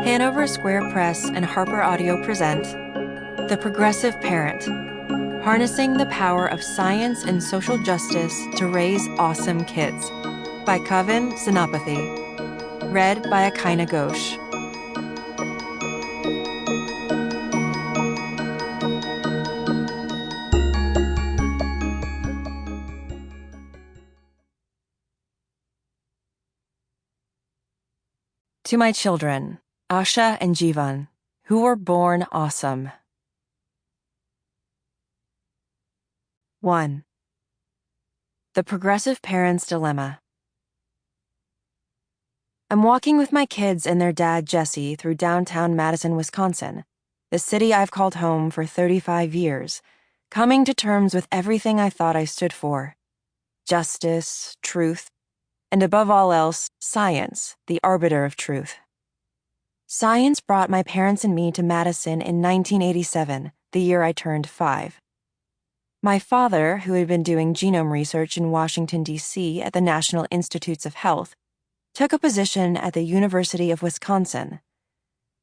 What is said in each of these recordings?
Hanover Square Press and HarlequinAudio present The Progressive Parent, Harnessing the Power of Science and Social Justice to Raise Awesome Kids by Kavin Senapathy, read by Akaina Ghosh. To my children, Asha and Jivan, who were born awesome. 1. The Progressive Parent's Dilemma. I'm walking with my kids and their dad, Jesse, through downtown Madison, Wisconsin, the city I've called home for 35 years, coming to terms with everything I thought I stood for: justice, truth, and above all else, science, the arbiter of truth. Science brought my parents and me to Madison in 1987, the year I turned 5. My father, who had been doing genome research in Washington, D.C. at the National Institutes of Health, took a position at the University of Wisconsin.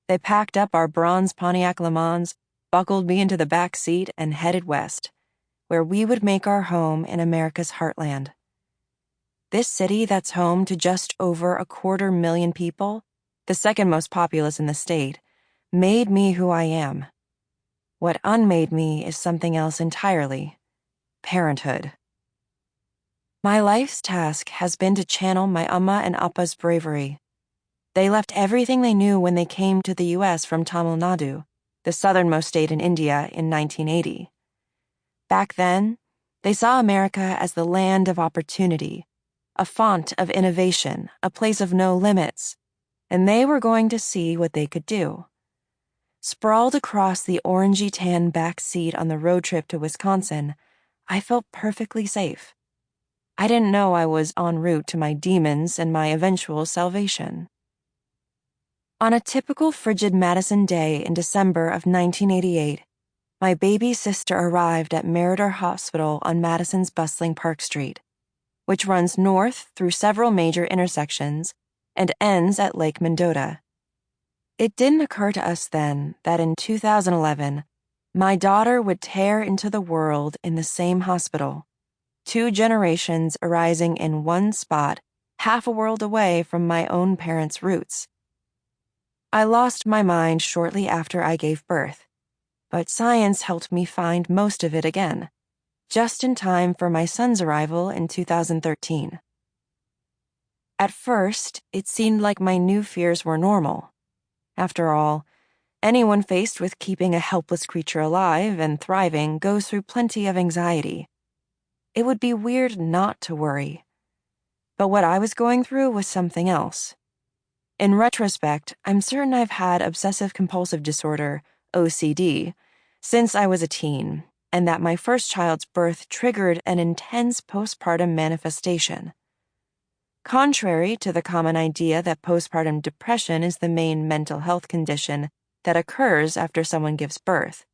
They packed up our bronze Pontiac Le Mans, buckled me into the back seat, and headed west, where we would make our home in America's heartland. This city that's home to just over 250,000 people, the second most populous in the state, made me who I am. What unmade me is something else entirely: parenthood. My life's task has been to channel my Amma and Appa's bravery. They left everything they knew when they came to the U.S. from Tamil Nadu, the southernmost state in India, in 1980. Back then, they saw America as the land of opportunity, a font of innovation, a place of no limits, and they were going to see what they could do. Sprawled across the orangey-tan back seat on the road trip to Wisconsin, I felt perfectly safe. I didn't know I was en route to my demons and my eventual salvation. On a typical frigid Madison day in December of 1988, my baby sister arrived at Narrator Hospital on Madison's bustling Park Street, which runs north through several major intersections and ends at Lake Mendota. It didn't occur to us then that in 2011, my daughter would tear into the world in the same hospital, 2 generations arising in one spot, half a world away from my own parents' roots. I lost my mind shortly after I gave birth, but science helped me find most of it again, just in time for my son's arrival in 2013. At first, it seemed like my new fears were normal. After all, anyone faced with keeping a helpless creature alive and thriving goes through plenty of anxiety. It would be weird not to worry. But what I was going through was something else. In retrospect, I'm certain I've had obsessive-compulsive disorder, OCD, since I was a teen, and that my first child's birth triggered an intense postpartum manifestation. Contrary to the common idea that postpartum depression is the main mental health condition that occurs after someone gives birth,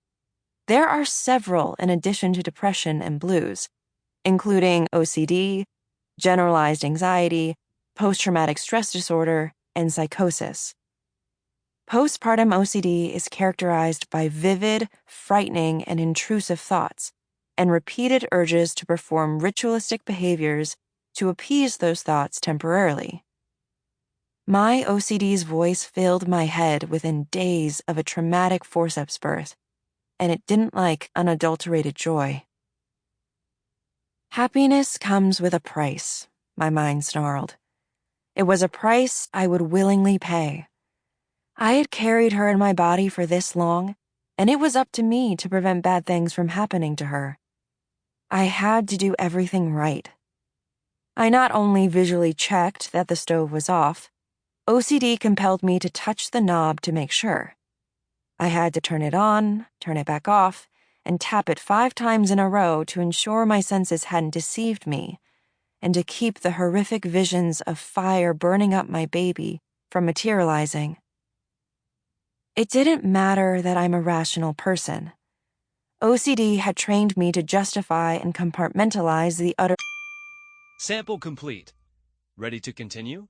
there are several in addition to depression and blues, including OCD, generalized anxiety, post-traumatic stress disorder, and psychosis. Postpartum OCD is characterized by vivid, frightening, and intrusive thoughts, and repeated urges to perform ritualistic behaviors to appease those thoughts temporarily. My OCD's voice filled my head within days of a traumatic forceps birth, and it didn't like unadulterated joy. Happiness comes with a price, my mind snarled. It was a price I would willingly pay. I had carried her in my body for this long, and it was up to me to prevent bad things from happening to her. I had to do everything right. I not only visually checked that the stove was off, OCD compelled me to touch the knob to make sure. I had to turn it on, turn it back off, and tap it 5 times in a row to ensure my senses hadn't deceived me, and to keep the horrific visions of fire burning up my baby from materializing. It didn't matter that I'm a rational person. OCD had trained me to justify and compartmentalize the utter. Sample complete. Ready to continue?